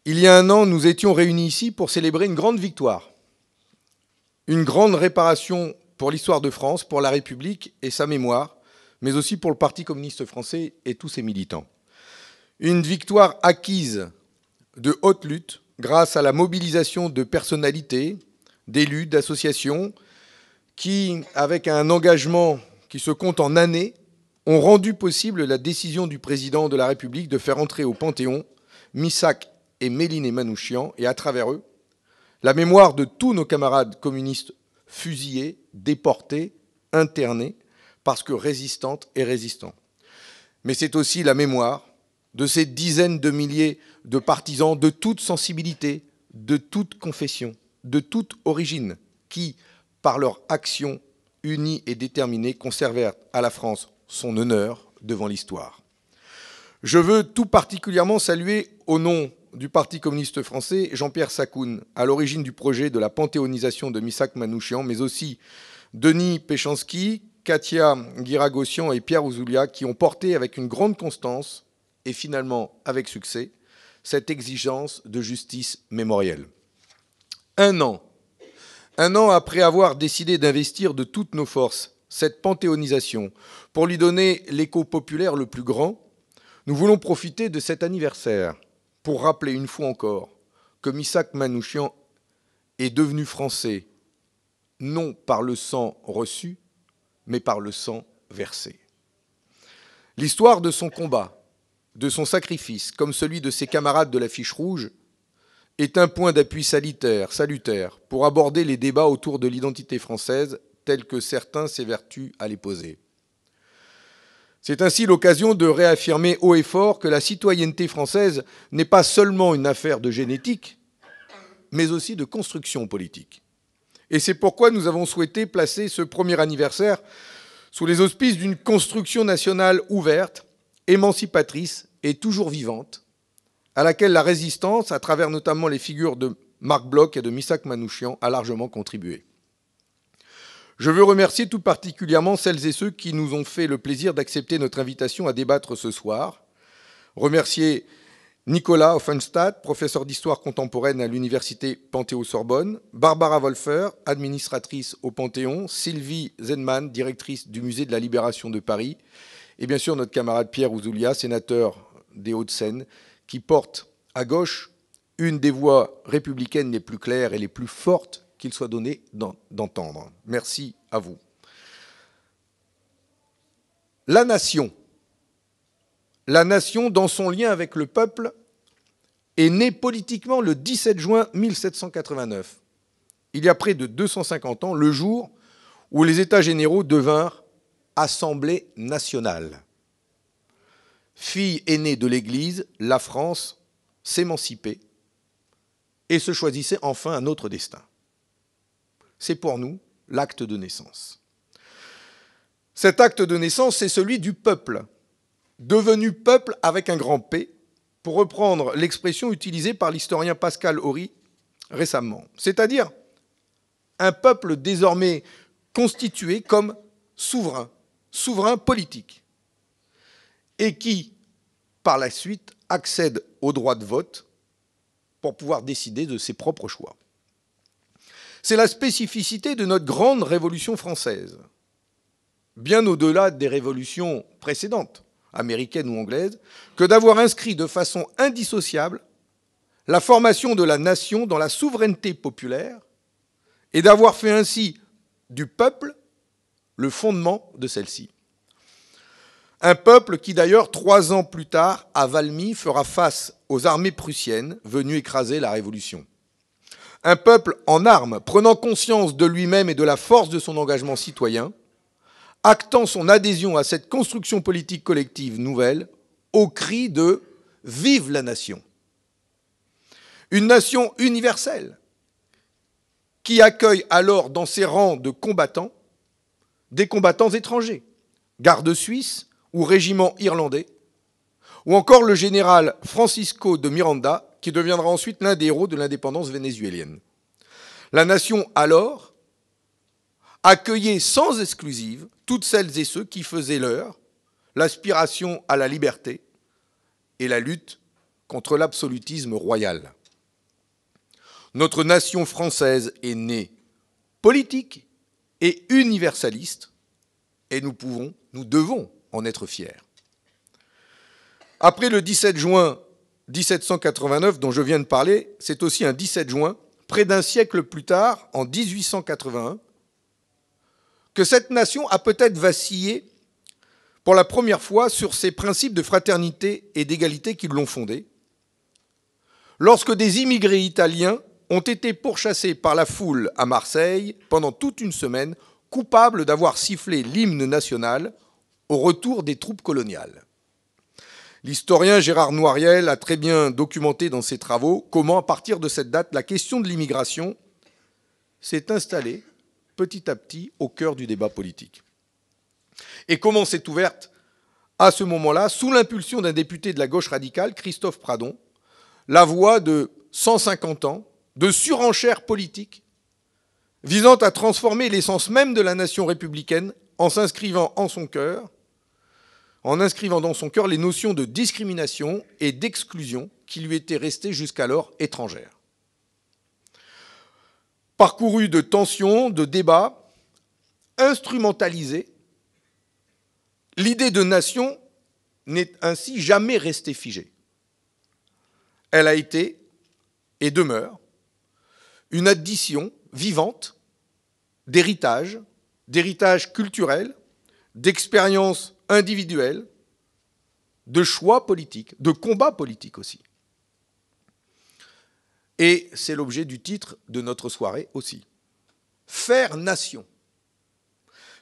Il y a un an, nous étions réunis ici pour célébrer une grande victoire, une grande réparation pour l'histoire de France, pour la République et sa mémoire, mais aussi pour le Parti communiste français et tous ses militants. Une victoire acquise de haute lutte grâce à la mobilisation de personnalités, d'élus, d'associations qui, avec un engagement qui se compte en années, ont rendu possible la décision du président de la République de faire entrer au Panthéon Missak et Méline Manouchian, et à travers eux, la mémoire de tous nos camarades communistes fusillés, déportés, internés, parce que résistantes et résistants. Mais c'est aussi la mémoire de ces dizaines de milliers de partisans de toute sensibilité, de toute confession, de toute origine, qui, par leur action unie et déterminée, conservèrent à la France son honneur devant l'histoire. Je veux tout particulièrement saluer, au nom du Parti communiste français, Jean-Pierre Sakoun, à l'origine du projet de la panthéonisation de Missak Manouchian, mais aussi Denis Péchanski, Katia Guiragossian et Pierre Ouzoulia, qui ont porté avec une grande constance, et finalement avec succès, cette exigence de justice mémorielle. Un an après avoir décidé d'investir de toutes nos forces cette panthéonisation pour lui donner l'écho populaire le plus grand, nous voulons profiter de cet anniversaire pour rappeler une fois encore que Missak Manouchian est devenu français non par le sang reçu, mais par le sang versé. L'histoire de son combat, de son sacrifice, comme celui de ses camarades de la Fiche Rouge, est un point d'appui salutaire pour aborder les débats autour de l'identité française tels que certains s'évertuent à les poser. C'est ainsi l'occasion de réaffirmer haut et fort que la citoyenneté française n'est pas seulement une affaire de génétique, mais aussi de construction politique. Et c'est pourquoi nous avons souhaité placer ce premier anniversaire sous les auspices d'une construction nationale ouverte, émancipatrice et toujours vivante, à laquelle la résistance, à travers notamment les figures de Marc Bloch et de Missak Manouchian, a largement contribué. Je veux remercier tout particulièrement celles et ceux qui nous ont fait le plaisir d'accepter notre invitation à débattre ce soir. Remercier Nicolas Offenstadt, professeur d'histoire contemporaine à l'université Panthéon-Sorbonne, Barbara Wolfer, administratrice au Panthéon, Sylvie Zenman, directrice du Musée de la Libération de Paris, et bien sûr notre camarade Pierre Ouzoulia, sénateur des Hauts-de-Seine, qui porte à gauche une des voix républicaines les plus claires et les plus fortes qu'il soit donné d'entendre. Merci à vous. La nation, dans son lien avec le peuple, est née politiquement le 17 juin 1789, il y a près de 250 ans, le jour où les États généraux devinrent Assemblée nationale. Fille aînée de l'Église, la France s'émancipait et se choisissait enfin un autre destin. C'est pour nous l'acte de naissance. Cet acte de naissance, c'est celui du peuple, devenu peuple avec un grand P, pour reprendre l'expression utilisée par l'historien Pascal Horry récemment, c'est-à-dire un peuple désormais constitué comme souverain politique, et qui, par la suite, accède au droit de vote pour pouvoir décider de ses propres choix. C'est la spécificité de notre grande révolution française, bien au-delà des révolutions précédentes, américaines ou anglaises, que d'avoir inscrit de façon indissociable la formation de la nation dans la souveraineté populaire et d'avoir fait ainsi du peuple le fondement de celle-ci. Un peuple qui, d'ailleurs, 3 ans plus tard, à Valmy, fera face aux armées prussiennes venues écraser la Révolution. Un peuple en armes, prenant conscience de lui-même et de la force de son engagement citoyen, actant son adhésion à cette construction politique collective nouvelle au cri de « Vive la nation !» Une nation universelle qui accueille alors dans ses rangs de combattants des combattants étrangers, gardes suisses ou régiments irlandais, ou encore le général Francisco de Miranda, qui deviendra ensuite l'un des héros de l'indépendance vénézuélienne. La nation, alors, accueillait sans exclusive toutes celles et ceux qui faisaient leur l'aspiration à la liberté et la lutte contre l'absolutisme royal. Notre nation française est née politique et universaliste, et nous devons en être fiers. Après le 17 juin 1789, dont je viens de parler, c'est aussi un 17 juin, près d'un siècle plus tard, en 1881, que cette nation a peut-être vacillé pour la première fois sur ces principes de fraternité et d'égalité qui l'ont fondée, lorsque des immigrés italiens ont été pourchassés par la foule à Marseille pendant toute une semaine, coupables d'avoir sifflé l'hymne national au retour des troupes coloniales. L'historien Gérard Noiriel a très bien documenté dans ses travaux comment, à partir de cette date, la question de l'immigration s'est installée petit à petit au cœur du débat politique. Et comment s'est ouverte à ce moment-là, sous l'impulsion d'un député de la gauche radicale, Christophe Pradon, la voie de 150 ans de surenchère politique visant à transformer l'essence même de la nation républicaine en inscrivant dans son cœur les notions de discrimination et d'exclusion qui lui étaient restées jusqu'alors étrangères. Parcouru de tensions, de débats, instrumentalisé, l'idée de nation n'est ainsi jamais restée figée. Elle a été et demeure une addition vivante d'héritage culturel, d'expériences individuelles, de choix politiques, de combats politiques aussi. Et c'est l'objet du titre de notre soirée aussi. Faire nation.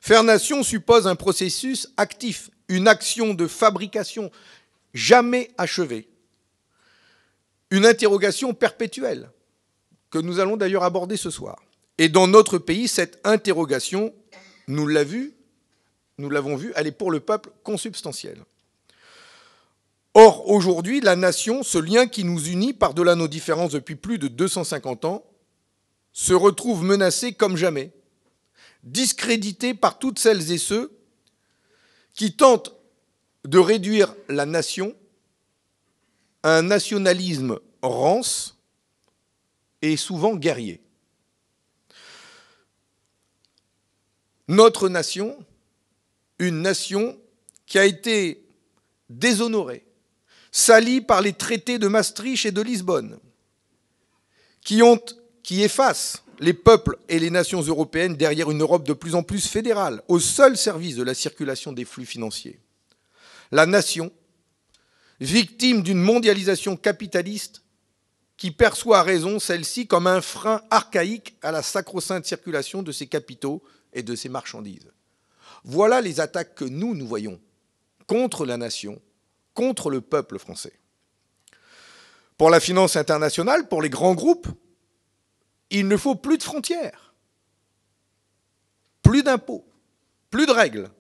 Faire nation suppose un processus actif, une action de fabrication jamais achevée, une interrogation perpétuelle, que nous allons d'ailleurs aborder ce soir. Et dans notre pays, cette interrogation, nous l'avons vu, elle est pour le peuple consubstantielle. Or, aujourd'hui, la nation, ce lien qui nous unit par-delà nos différences depuis plus de 250 ans, se retrouve menacé comme jamais, discrédité par toutes celles et ceux qui tentent de réduire la nation à un nationalisme rance et souvent guerrier. Notre nation, une nation qui a été déshonorée, salie par les traités de Maastricht et de Lisbonne, qui effacent les peuples et les nations européennes derrière une Europe de plus en plus fédérale, au seul service de la circulation des flux financiers. La nation, victime d'une mondialisation capitaliste qui perçoit à raison celle-ci comme un frein archaïque à la sacro-sainte circulation de ses capitaux et de ses marchandises. Voilà les attaques que nous voyons contre la nation, contre le peuple français. Pour la finance internationale, pour les grands groupes, il ne faut plus de frontières, plus d'impôts, plus de règles,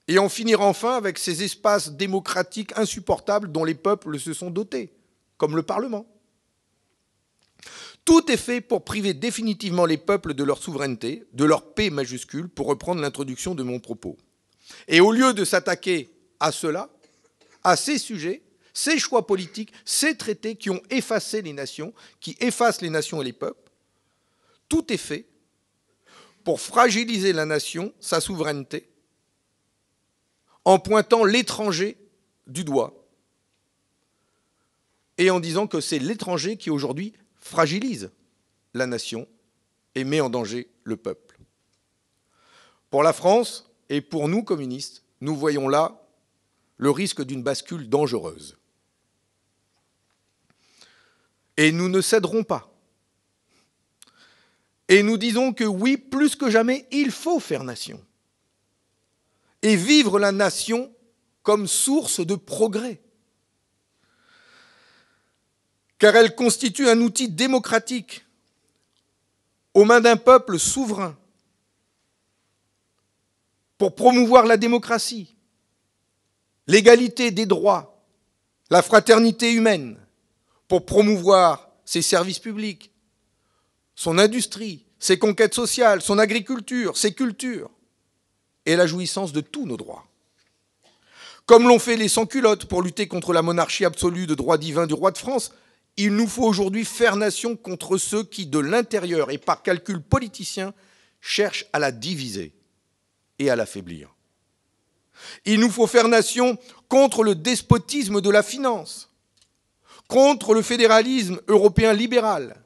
et en finir enfin avec ces espaces démocratiques insupportables dont les peuples se sont dotés, comme le Parlement. Tout est fait pour priver définitivement les peuples de leur souveraineté, de leur paix majuscule, pour reprendre l'introduction de mon propos. Et au lieu de s'attaquer à cela, à ces sujets, ces choix politiques, ces traités qui ont effacé les nations, qui effacent les nations et les peuples, tout est fait pour fragiliser la nation, sa souveraineté, en pointant l'étranger du doigt et en disant que c'est l'étranger qui aujourd'hui fragilise la nation et met en danger le peuple. Pour la France et pour nous, communistes, nous voyons là le risque d'une bascule dangereuse. Et nous ne céderons pas. Et nous disons que oui, plus que jamais, il faut faire nation. Et vivre la nation comme source de progrès. Car elle constitue un outil démocratique aux mains d'un peuple souverain pour promouvoir la démocratie, l'égalité des droits, la fraternité humaine, pour promouvoir ses services publics, son industrie, ses conquêtes sociales, son agriculture, ses cultures, et la jouissance de tous nos droits. Comme l'ont fait les sans-culottes pour lutter contre la monarchie absolue de droit divin du roi de France, il nous faut aujourd'hui faire nation contre ceux qui, de l'intérieur et par calcul politicien, cherchent à la diviser et à l'affaiblir. Il nous faut faire nation contre le despotisme de la finance, contre le fédéralisme européen libéral,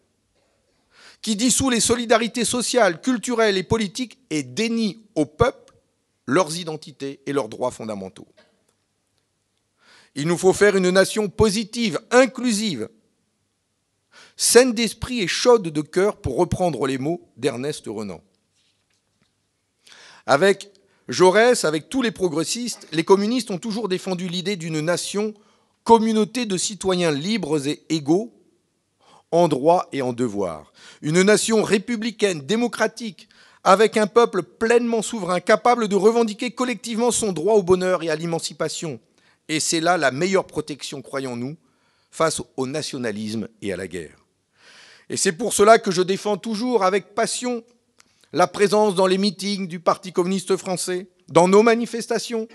qui dissout les solidarités sociales, culturelles et politiques et dénie au peuple leurs identités et leurs droits fondamentaux. Il nous faut faire une nation positive, inclusive, saine d'esprit et chaude de cœur, pour reprendre les mots d'Ernest Renan. Avec Jaurès, avec tous les progressistes, les communistes ont toujours défendu l'idée d'une nation, communauté de citoyens libres et égaux, en droit et en devoir. Une nation républicaine, démocratique, avec un peuple pleinement souverain, capable de revendiquer collectivement son droit au bonheur et à l'émancipation. Et c'est là la meilleure protection, croyons-nous, face au nationalisme et à la guerre. Et c'est pour cela que je défends toujours avec passion la présence dans les meetings du Parti communiste français, dans nos manifestations,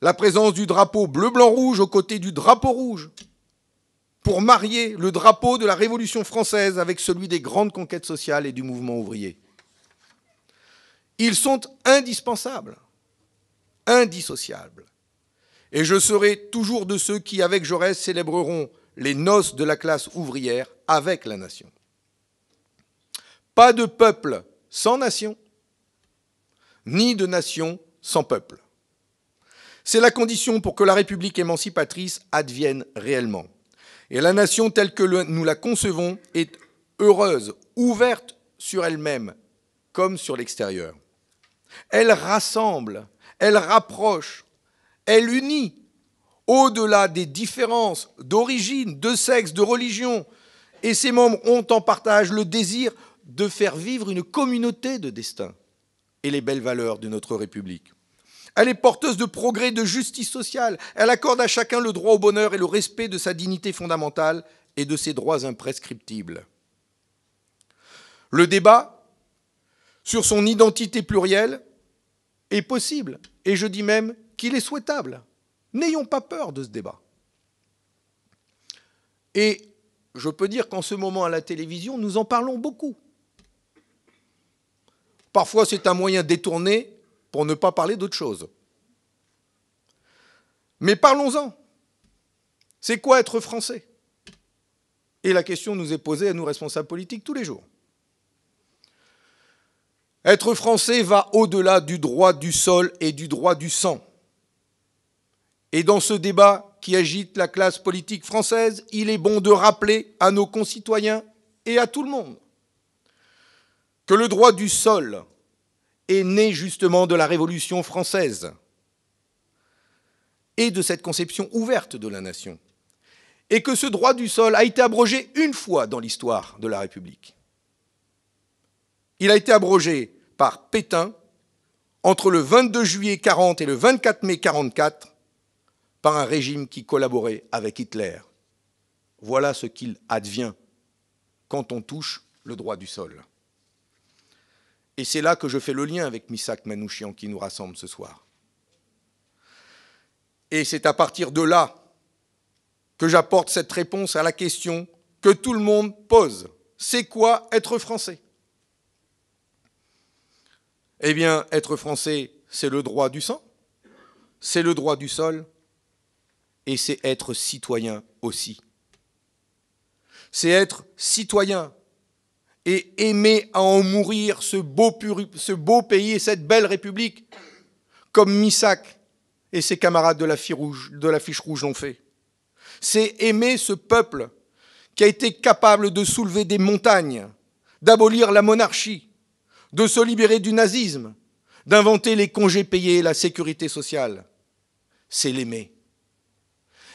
la présence du drapeau bleu-blanc-rouge aux côtés du drapeau rouge, pour marier le drapeau de la Révolution française avec celui des grandes conquêtes sociales et du mouvement ouvrier. Ils sont indispensables, indissociables. Et je serai toujours de ceux qui, avec Jaurès, célébreront les noces de la classe ouvrière avec la nation. Pas de peuple sans nation, ni de nation sans peuple. C'est la condition pour que la République émancipatrice advienne réellement. Et la nation telle que nous la concevons est heureuse, ouverte sur elle-même, comme sur l'extérieur. Elle rassemble, elle rapproche, elle unit, au-delà des différences d'origine, de sexe, de religion, et ses membres ont en partage le désir de faire vivre une communauté de destin et les belles valeurs de notre République. Elle est porteuse de progrès, de justice sociale. Elle accorde à chacun le droit au bonheur et le respect de sa dignité fondamentale et de ses droits imprescriptibles. Le débat sur son identité plurielle est possible, et je dis même qu'il est souhaitable. N'ayons pas peur de ce débat. Et je peux dire qu'en ce moment à la télévision, nous en parlons beaucoup. Parfois, c'est un moyen détourné pour ne pas parler d'autre chose. Mais parlons-en. C'est quoi être français? Et la question nous est posée à nous, responsables politiques, tous les jours. Être français va au-delà du droit du sol et du droit du sang. Et dans ce débat qui agite la classe politique française, il est bon de rappeler à nos concitoyens et à tout le monde que le droit du sol est né justement de la Révolution française et de cette conception ouverte de la nation. Et que ce droit du sol a été abrogé une fois dans l'histoire de la République. Il a été abrogé par Pétain entre le 22 juillet 40 et le 24 mai 44 par un régime qui collaborait avec Hitler. Voilà ce qu'il advient quand on touche le droit du sol. Et c'est là que je fais le lien avec Missak Manouchian qui nous rassemble ce soir. Et c'est à partir de là que j'apporte cette réponse à la question que tout le monde pose. C'est quoi être français? Eh bien, être français, c'est le droit du sang, c'est le droit du sol, et c'est être citoyen aussi. C'est être citoyen et aimer à en mourir ce beau pays et cette belle République, comme Missak et ses camarades de la Fiche Rouge l'ont fait. C'est aimer ce peuple qui a été capable de soulever des montagnes, d'abolir la monarchie, de se libérer du nazisme, d'inventer les congés payés et la sécurité sociale. C'est l'aimer.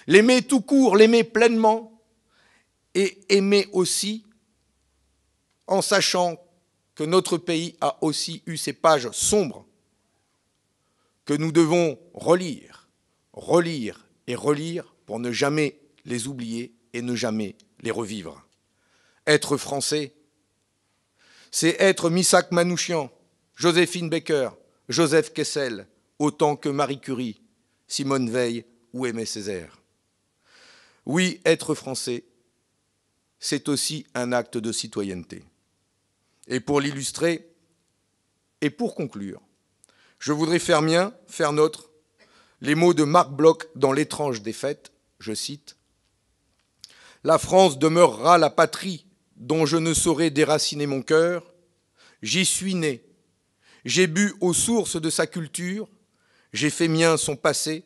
L'aimer tout court, l'aimer pleinement, et aimer aussi en sachant que notre pays a aussi eu ses pages sombres, que nous devons relire, relire et relire pour ne jamais les oublier et ne jamais les revivre. Être français, c'est être Missak Manouchian, Joséphine Baker, Joseph Kessel, autant que Marie Curie. Simone Veil ou Aimé Césaire. Oui, être français, c'est aussi un acte de citoyenneté. Et pour l'illustrer, et pour conclure, je voudrais faire mien, faire nôtre, les mots de Marc Bloch dans L'étrange défaite, je cite, « La France demeurera la patrie dont je ne saurais déraciner mon cœur. J'y suis né, j'ai bu aux sources de sa culture, j'ai fait mien son passé,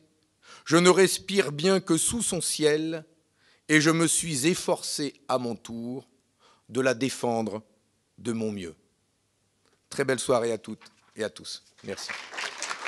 je ne respire bien que sous son ciel, et je me suis efforcé à mon tour de la défendre de mon mieux. » Très belle soirée à toutes et à tous. Merci.